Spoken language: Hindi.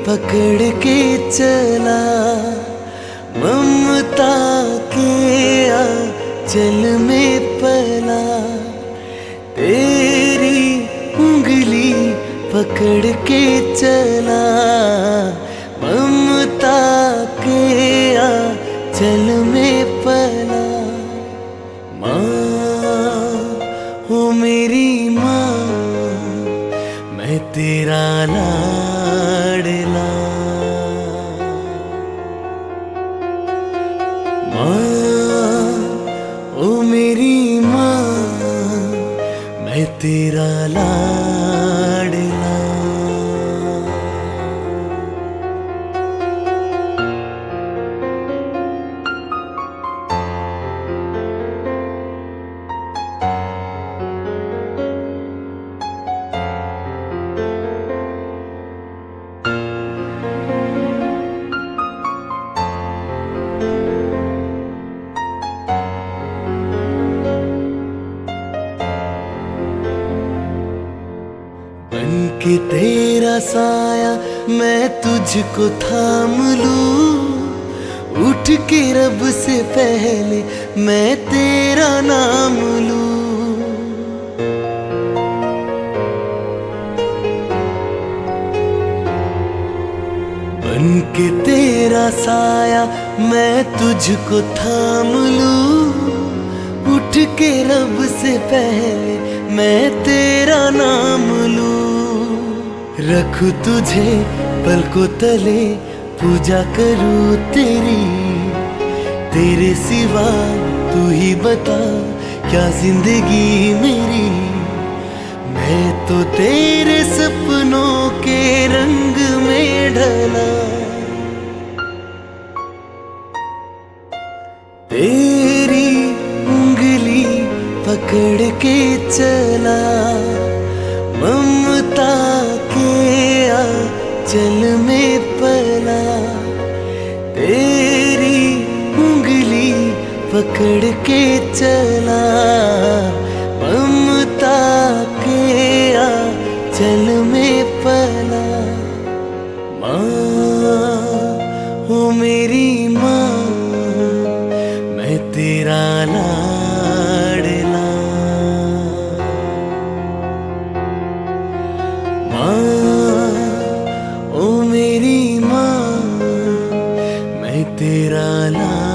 पकड़ के चला, ममता के आंचल में पला। तेरी उंगली पकड़ के चला, ममता के आंचल में पला। माँ हो मेरी माँ, मैं तेरा लाडला। माँ ओ मेरी माँ, मैं तेरा लाडला। बन के तेरा साया मैं तुझको थाम लूं, उठ के रब से पहले मैं तेरा नाम लूं। बन के तेरा साया मैं तुझको थाम लूं, उठ के रब से पहले मैं तेरा नाम लूं। रखूं तुझे पलकों तले, पूजा करूं तेरी, तेरे सिवा तू ही बता क्या जिंदगी मेरी। मैं तो तेरे सपनों के रंग में ढला, तेरी उंगली पकड़ के चला, ममता के आंचल में पला। तेरी उंगली पकड़ के चला, ममता के आंचल में पला। माँ हो मेरी माँ, मैं तेरा लाडला। माँ ओ मेरी माँ, मैं तेरा लाडला।